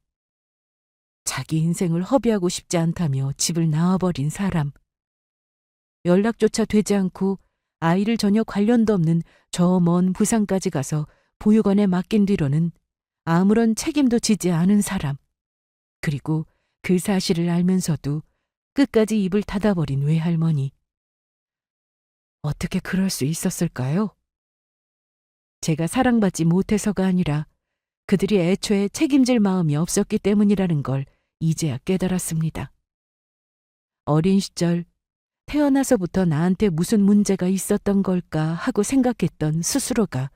A: 자기 인생을 허비하고 싶지 않다며 집을 나와버린 사람. 연락조차 되지 않고 아이를 전혀 관련도 없는 저 먼 부산까지 가서 보육원에 맡긴 뒤로는 아무런 책임도 지지 않은 사람. 그리고 그 사실을 알면서도 끝까지 입을 닫아버린 외할머니. 어떻게 그럴 수 있었을까요? 제가 사랑받지 못해서가 아니라 그들이 애초에 책임질 마음이 없었기 때문이라는 걸 이제야 깨달았습니다. 어린 시절 태어나서부터 나한테 무슨 문제가 있었던 걸까 하고 생각했던 스스로가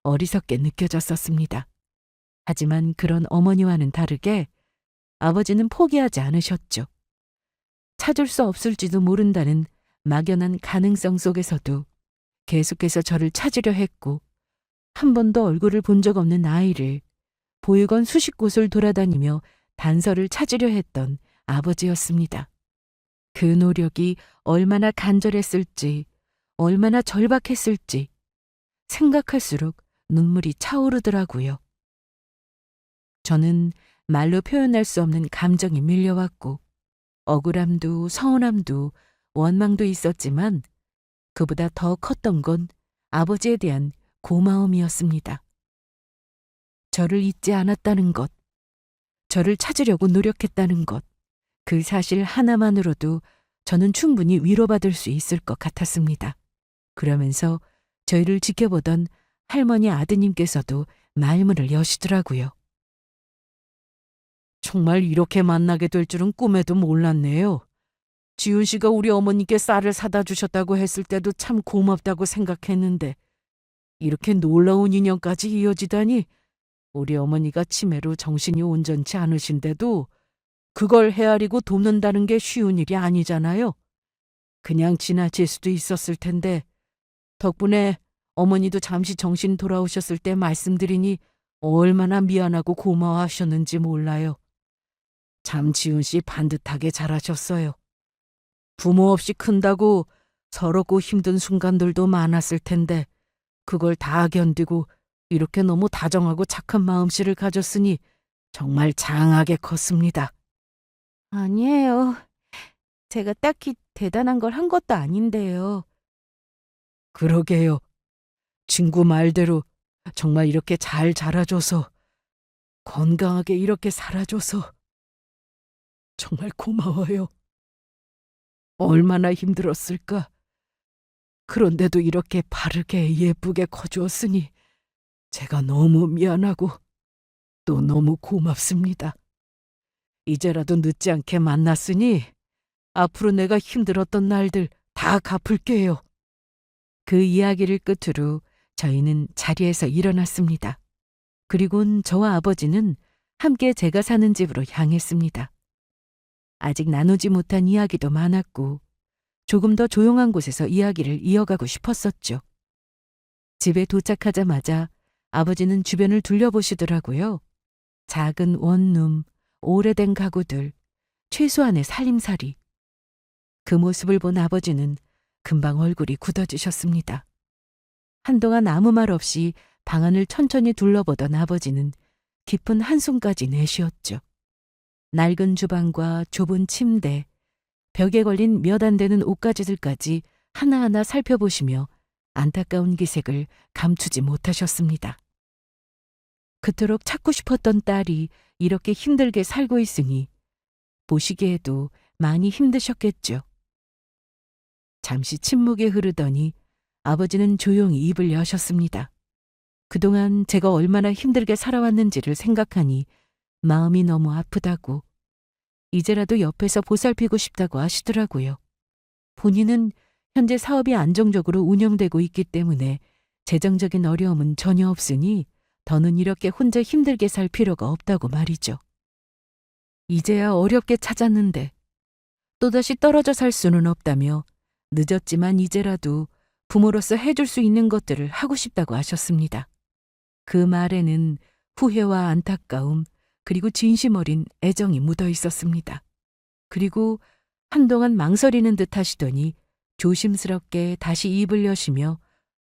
A: 어리석게 느껴졌었습니다. 하지만 그런 어머니와는 다르게 아버지는 포기하지 않으셨죠. 찾을 수 없을지도 모른다는 막연한 가능성 속에서도 계속해서 저를 찾으려 했고, 한 번도 얼굴을 본 적 없는 아이를 보육원 수십 곳을 돌아다니며 단서를 찾으려 했던 아버지였습니다. 그 노력이 얼마나 간절했을지, 얼마나 절박했을지 생각할수록 눈물이 차오르더라고요. 저는 말로 표현할 수 없는 감정이 밀려왔고 억울함도 서운함도 원망도 있었지만 그보다 더 컸던 건 아버지에 대한 고마움이었습니다. 저를 잊지 않았다는 것, 저를 찾으려고 노력했다는 것, 그 사실 하나만으로도 저는 충분히 위로받을 수 있을 것 같았습니다. 그러면서 저희를 지켜보던 할머니 아드님께서도 말문을 여시더라고요. 정말 이렇게 만나게 될 줄은 꿈에도 몰랐네요. 지훈 씨가 우리 어머니께 쌀을 사다 주셨다고 했을 때도 참 고맙다고 생각했는데 이렇게 놀라운 인연까지 이어지다니 우리 어머니가 치매로 정신이 온전치 않으신데도 그걸 헤아리고 돕는다는 게 쉬운 일이 아니잖아요. 그냥 지나칠 수도 있었을 텐데 덕분에 어머니도 잠시 정신 돌아오셨을 때 말씀드리니 얼마나 미안하고 고마워하셨는지 몰라요. 참 지훈 씨 반듯하게 잘하셨어요. 부모 없이 큰다고 서럽고 힘든 순간들도 많았을 텐데 그걸 다 견디고 이렇게 너무 다정하고 착한 마음씨를 가졌으니 정말 장하게 컸습니다. 아니에요. 제가 딱히 대단한 걸 한 것도 아닌데요. 그러게요. 친구 말대로 정말 이렇게 잘 자라줘서 건강하게 이렇게 살아줘서 정말 고마워요. 얼마나 힘들었을까. 그런데도 이렇게 바르게 예쁘게 커주었으니 제가 너무 미안하고 또 너무 고맙습니다. 이제라도 늦지 않게 만났으니 앞으로 내가 힘들었던 날들 다 갚을게요. 그 이야기를 끝으로 저희는 자리에서 일어났습니다. 그리곤 저와 아버지는 함께 제가 사는 집으로 향했습니다. 아직 나누지 못한 이야기도 많았고 조금 더 조용한 곳에서 이야기를 이어가고 싶었었죠. 집에 도착하자마자 아버지는 주변을 둘러보시더라고요. 작은 원룸, 오래된 가구들, 최소한의 살림살이. 그 모습을 본 아버지는 금방 얼굴이 굳어지셨습니다. 한동안 아무 말 없이 방 안을 천천히 둘러보던 아버지는 깊은 한숨까지 내쉬었죠. 낡은 주방과 좁은 침대, 벽에 걸린 몇 안 되는 옷가지들까지 하나하나 살펴보시며 안타까운 기색을 감추지 못하셨습니다. 그토록 찾고 싶었던 딸이 이렇게 힘들게 살고 있으니 보시기에도 많이 힘드셨겠죠. 잠시 침묵이 흐르더니 아버지는 조용히 입을 여셨습니다. 그동안 제가 얼마나 힘들게 살아왔는지를 생각하니 마음이 너무 아프다고 이제라도 옆에서 보살피고 싶다고 하시더라고요. 본인은 현재 사업이 안정적으로 운영되고 있기 때문에 재정적인 어려움은 전혀 없으니 더는 이렇게 혼자 힘들게 살 필요가 없다고 말이죠. 이제야 어렵게 찾았는데 또다시 떨어져 살 수는 없다며 늦었지만 이제라도 부모로서 해줄 수 있는 것들을 하고 싶다고 하셨습니다. 그 말에는 후회와 안타까움 그리고 진심 어린 애정이 묻어 있었습니다. 그리고 한동안 망설이는 듯 하시더니 조심스럽게 다시 입을 여시며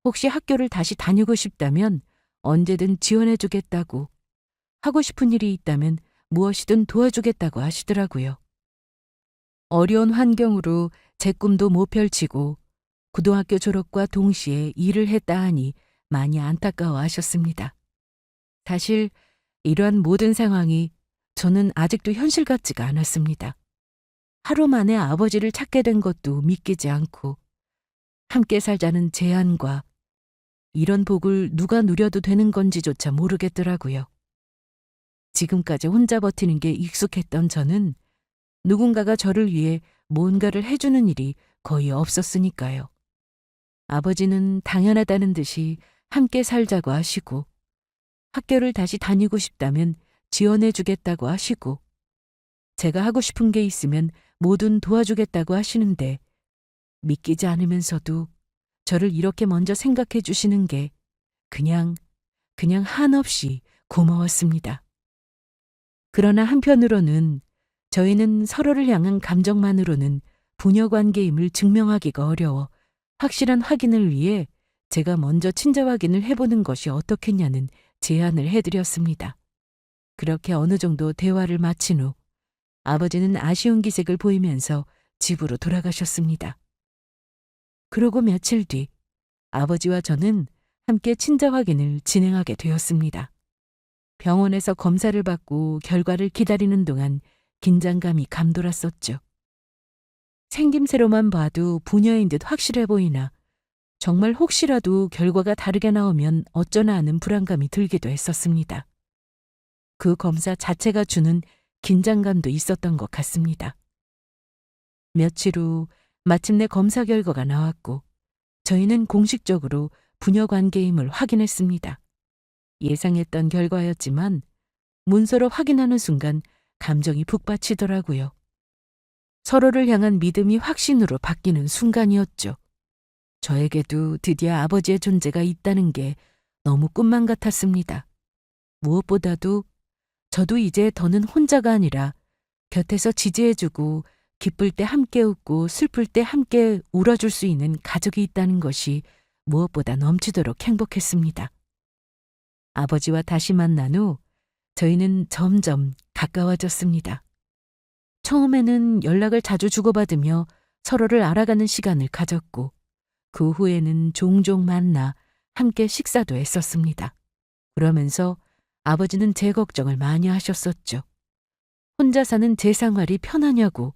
A: 혹시 학교를 다시 다니고 싶다면 언제든 지원해주겠다고, 하고 싶은 일이 있다면 무엇이든 도와주겠다고 하시더라고요. 어려운 환경으로 제 꿈도 못 펼치고 고등학교 졸업과 동시에 일을 했다 하니 많이 안타까워하셨습니다. 사실 이러한 모든 상황이 저는 아직도 현실 같지가 않았습니다. 하루 만에 아버지를 찾게 된 것도 믿기지 않고 함께 살자는 제안과 이런 복을 누가 누려도 되는 건지조차 모르겠더라고요. 지금까지 혼자 버티는 게 익숙했던 저는 누군가가 저를 위해 뭔가를 해주는 일이 거의 없었으니까요. 아버지는 당연하다는 듯이 함께 살자고 하시고 학교를 다시 다니고 싶다면 지원해주겠다고 하시고 제가 하고 싶은 게 있으면 뭐든 도와주겠다고 하시는데 믿기지 않으면서도 저를 이렇게 먼저 생각해 주시는 게 그냥 한없이 고마웠습니다. 그러나 한편으로는 저희는 서로를 향한 감정만으로는 부녀관계임을 증명하기가 어려워 확실한 확인을 위해 제가 먼저 친자 확인을 해보는 것이 어떻겠냐는 제안을 해드렸습니다. 그렇게 어느 정도 대화를 마친 후 아버지는 아쉬운 기색을 보이면서 집으로 돌아가셨습니다. 그러고 며칠 뒤 아버지와 저는 함께 친자 확인을 진행하게 되었습니다. 병원에서 검사를 받고 결과를 기다리는 동안 긴장감이 감돌았었죠. 생김새로만 봐도 부녀인 듯 확실해 보이나 정말 혹시라도 결과가 다르게 나오면 어쩌나 하는 불안감이 들기도 했었습니다. 그 검사 자체가 주는 긴장감도 있었던 것 같습니다. 며칠 후 마침내 검사 결과가 나왔고 저희는 공식적으로 부녀 관계임을 확인했습니다. 예상했던 결과였지만 문서로 확인하는 순간 감정이 북받치더라고요. 서로를 향한 믿음이 확신으로 바뀌는 순간이었죠. 저에게도 드디어 아버지의 존재가 있다는 게 너무 꿈만 같았습니다. 무엇보다도 저도 이제 더는 혼자가 아니라 곁에서 지지해주고 기쁠 때 함께 웃고 슬플 때 함께 울어줄 수 있는 가족이 있다는 것이 무엇보다 넘치도록 행복했습니다. 아버지와 다시 만난 후 저희는 점점 가까워졌습니다. 처음에는 연락을 자주 주고받으며 서로를 알아가는 시간을 가졌고 그 후에는 종종 만나 함께 식사도 했었습니다. 그러면서 아버지는 제 걱정을 많이 하셨었죠. 혼자 사는 제 생활이 편하냐고,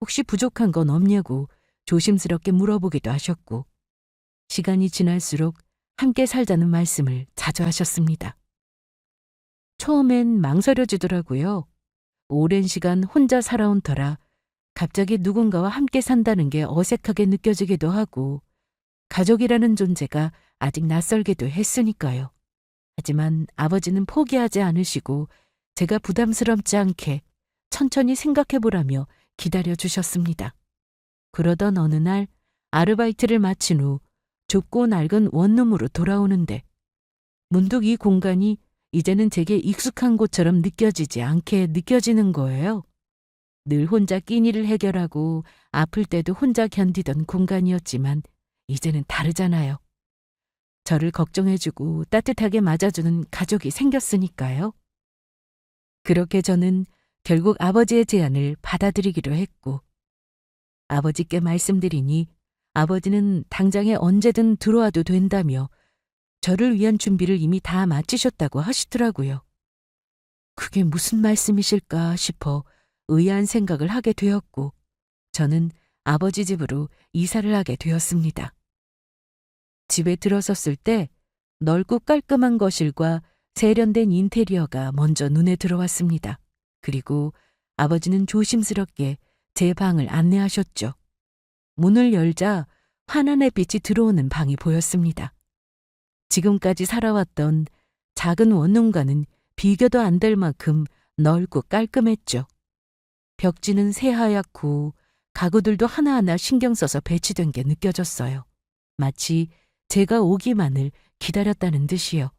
A: 혹시 부족한 건 없냐고 조심스럽게 물어보기도 하셨고 시간이 지날수록 함께 살자는 말씀을 자주 하셨습니다. 처음엔 망설여지더라고요. 오랜 시간 혼자 살아온 터라 갑자기 누군가와 함께 산다는 게 어색하게 느껴지기도 하고 가족이라는 존재가 아직 낯설기도 했으니까요. 하지만 아버지는 포기하지 않으시고 제가 부담스럽지 않게 천천히 생각해보라며 기다려주셨습니다. 그러던 어느 날 아르바이트를 마친 후 좁고 낡은 원룸으로 돌아오는데 문득 이 공간이 이제는 제게 익숙한 곳처럼 느껴지지 않게 느껴지는 거예요. 늘 혼자 끼니를 해결하고 아플 때도 혼자 견디던 공간이었지만 이제는 다르잖아요. 저를 걱정해주고 따뜻하게 맞아주는 가족이 생겼으니까요. 그렇게 저는 결국 아버지의 제안을 받아들이기로 했고 아버지께 말씀드리니 아버지는 당장에 언제든 들어와도 된다며 저를 위한 준비를 이미 다 마치셨다고 하시더라고요. 그게 무슨 말씀이실까 싶어 의아한 생각을 하게 되었고 저는 아버지 집으로 이사를 하게 되었습니다. 집에 들어섰을 때 넓고 깔끔한 거실과 세련된 인테리어가 먼저 눈에 들어왔습니다. 그리고 아버지는 조심스럽게 제 방을 안내하셨죠. 문을 열자 환한 햇빛이 들어오는 방이 보였습니다. 지금까지 살아왔던 작은 원룸과는 비교도 안 될 만큼 넓고 깔끔했죠. 벽지는 새하얗고 가구들도 하나하나 신경 써서 배치된 게 느껴졌어요. 마치 제가 오기만을 기다렸다는 듯이요.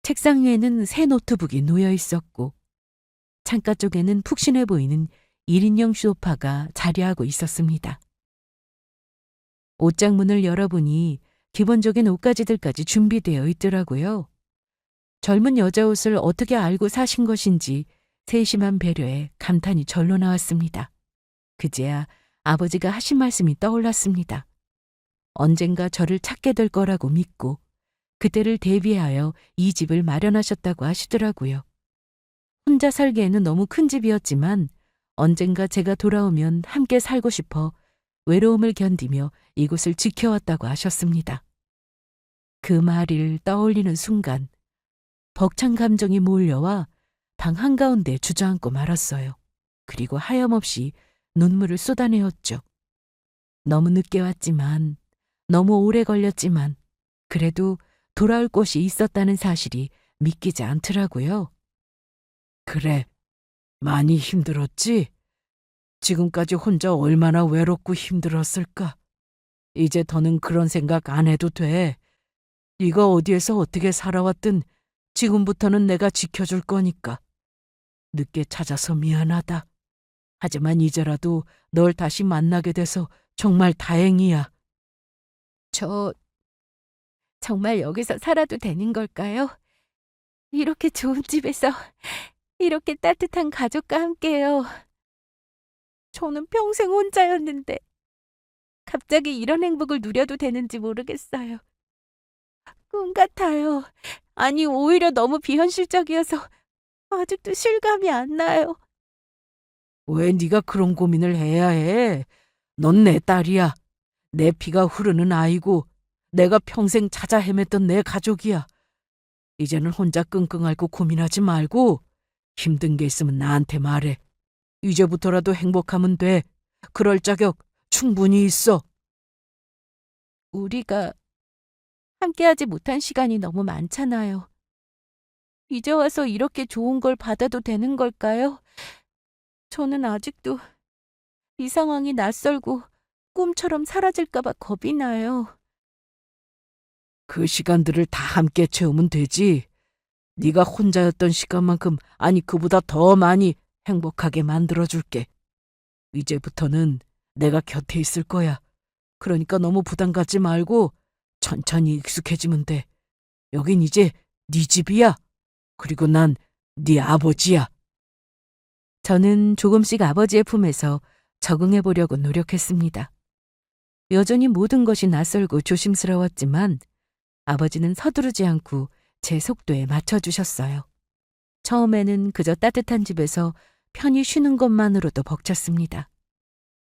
A: 책상 위에는 새 노트북이 놓여 있었고 창가 쪽에는 푹신해 보이는 1인용 소파가 자리하고 있었습니다. 옷장문을 열어보니 기본적인 옷가지들까지 준비되어 있더라고요. 젊은 여자 옷을 어떻게 알고 사신 것인지 세심한 배려에 감탄이 절로 나왔습니다. 그제야 아버지가 하신 말씀이 떠올랐습니다. 언젠가 저를 찾게 될 거라고 믿고 그때를 대비하여 이 집을 마련하셨다고 하시더라고요. 혼자 살기에는 너무 큰 집이었지만 언젠가 제가 돌아오면 함께 살고 싶어 외로움을 견디며 이곳을 지켜왔다고 하셨습니다. 그 말을 떠올리는 순간 벅찬 감정이 몰려와 방 한가운데 주저앉고 말았어요. 그리고 하염없이 눈물을 쏟아내었죠. 너무 늦게 왔지만, 너무 오래 걸렸지만 그래도 돌아올 곳이 있었다는 사실이 믿기지 않더라고요. 그래, 많이 힘들었지? 지금까지 혼자 얼마나 외롭고 힘들었을까? 이제 더는 그런 생각 안 해도 돼. 네가 어디에서 어떻게 살아왔든 지금부터는 내가 지켜줄 거니까. 늦게 찾아서 미안하다. 하지만 이제라도 널 다시 만나게 돼서 정말 다행이야. 저 정말 여기서 살아도 되는 걸까요? 이렇게 좋은 집에서 이렇게 따뜻한 가족과 함께해요. 저는 평생 혼자였는데 갑자기 이런 행복을 누려도 되는지 모르겠어요. 꿈 같아요. 아니, 오히려 너무 비현실적이어서 아직도 실감이 안 나요.
B: 왜 네가 그런 고민을 해야 해? 넌 내 딸이야. 내 피가 흐르는 아이고 내가 평생 찾아 헤맸던 내 가족이야. 이제는 혼자 끙끙 앓고 고민하지 말고 힘든 게 있으면 나한테 말해. 이제부터라도 행복하면 돼. 그럴 자격 충분히 있어.
A: 우리가 함께하지 못한 시간이 너무 많잖아요. 이제 와서 이렇게 좋은 걸 받아도 되는 걸까요? 저는 아직도 이 상황이 낯설고 꿈처럼 사라질까 봐 겁이 나요.
B: 그 시간들을 다 함께 채우면 되지. 네가 혼자였던 시간만큼, 아니 그보다 더 많이 행복하게 만들어줄게. 이제부터는 내가 곁에 있을 거야. 그러니까 너무 부담 갖지 말고 천천히 익숙해지면 돼. 여긴 이제 네 집이야. 그리고 난 네 아버지야.
A: 저는 조금씩 아버지의 품에서 적응해 보려고 노력했습니다. 여전히 모든 것이 낯설고 조심스러웠지만 아버지는 서두르지 않고 제 속도에 맞춰주셨어요. 처음에는 그저 따뜻한 집에서 편히 쉬는 것만으로도 벅찼습니다.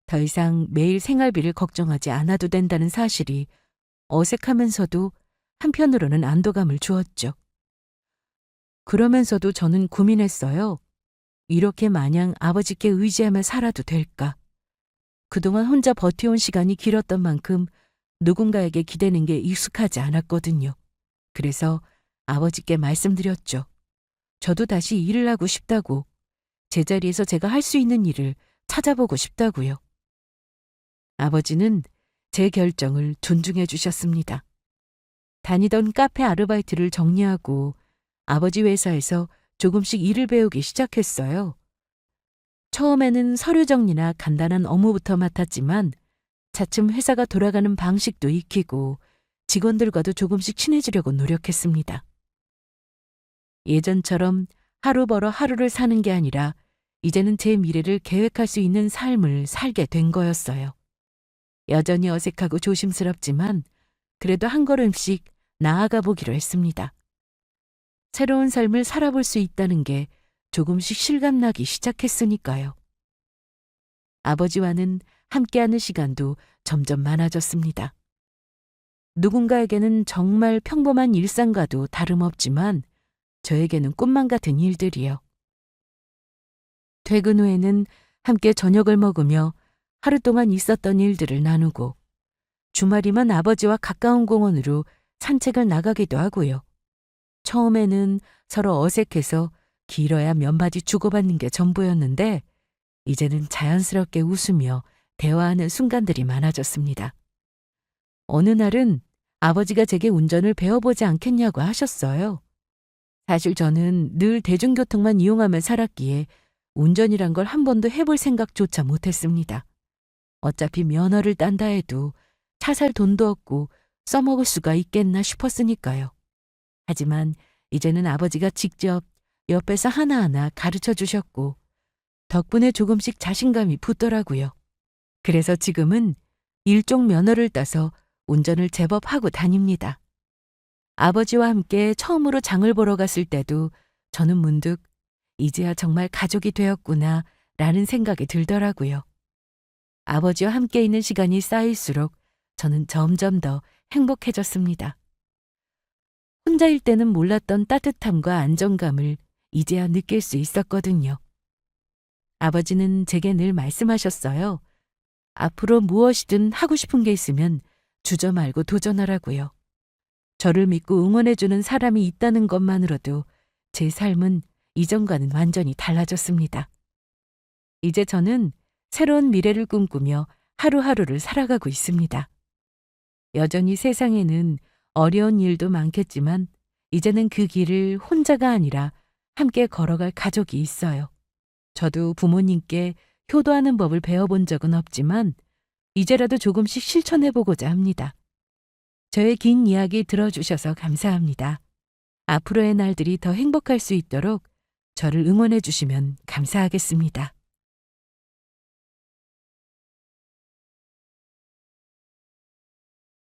A: 더 이상 매일 생활비를 걱정하지 않아도 된다는 사실이 어색하면서도 한편으로는 안도감을 주었죠. 그러면서도 저는 고민했어요. 이렇게 마냥 아버지께 의지하며 살아도 될까? 그동안 혼자 버텨온 시간이 길었던 만큼 누군가에게 기대는 게 익숙하지 않았거든요. 그래서 아버지께 말씀드렸죠. 저도 다시 일을 하고 싶다고, 제자리에서 제가 할 수 있는 일을 찾아보고 싶다고요. 아버지는 제 결정을 존중해 주셨습니다. 다니던 카페 아르바이트를 정리하고 아버지 회사에서 조금씩 일을 배우기 시작했어요. 처음에는 서류 정리나 간단한 업무부터 맡았지만 차츰 회사가 돌아가는 방식도 익히고 직원들과도 조금씩 친해지려고 노력했습니다. 예전처럼 하루 벌어 하루를 사는 게 아니라 이제는 제 미래를 계획할 수 있는 삶을 살게 된 거였어요. 여전히 어색하고 조심스럽지만 그래도 한 걸음씩 나아가 보기로 했습니다. 새로운 삶을 살아볼 수 있다는 게 조금씩 실감나기 시작했으니까요. 아버지와는 함께하는 시간도 점점 많아졌습니다. 누군가에게는 정말 평범한 일상과도 다름없지만 저에게는 꿈만 같은 일들이요. 퇴근 후에는 함께 저녁을 먹으며 하루 동안 있었던 일들을 나누고 주말이면 아버지와 가까운 공원으로 산책을 나가기도 하고요. 처음에는 서로 어색해서 길어야 몇 마디 주고받는 게 전부였는데 이제는 자연스럽게 웃으며 대화하는 순간들이 많아졌습니다. 어느 날은 아버지가 제게 운전을 배워보지 않겠냐고 하셨어요. 사실 저는 늘 대중교통만 이용하며 살았기에 운전이란 걸 한 번도 해볼 생각조차 못했습니다. 어차피 면허를 딴다 해도 차 살 돈도 없고 써먹을 수가 있겠나 싶었으니까요. 하지만 이제는 아버지가 직접 옆에서 하나하나 가르쳐 주셨고 덕분에 조금씩 자신감이 붙더라고요. 그래서 지금은 일종 면허를 따서 운전을 제법 하고 다닙니다. 아버지와 함께 처음으로 장을 보러 갔을 때도 저는 문득 이제야 정말 가족이 되었구나 라는 생각이 들더라고요. 아버지와 함께 있는 시간이 쌓일수록 저는 점점 더 행복해졌습니다. 혼자일 때는 몰랐던 따뜻함과 안정감을 이제야 느낄 수 있었거든요. 아버지는 제게 늘 말씀하셨어요. 앞으로 무엇이든 하고 싶은 게 있으면 주저 말고 도전하라고요. 저를 믿고 응원해주는 사람이 있다는 것만으로도 제 삶은 이전과는 완전히 달라졌습니다. 이제 저는 새로운 미래를 꿈꾸며 하루하루를 살아가고 있습니다. 여전히 세상에는 어려운 일도 많겠지만 이제는 그 길을 혼자가 아니라 함께 걸어갈 가족이 있어요. 저도 부모님께 효도하는 법을 배워본 적은 없지만 이제라도 조금씩 실천해보고자 합니다. 저의 긴 이야기 들어주셔서 감사합니다. 앞으로의 날들이 더 행복할 수 있도록 저를 응원해 주시면 감사하겠습니다.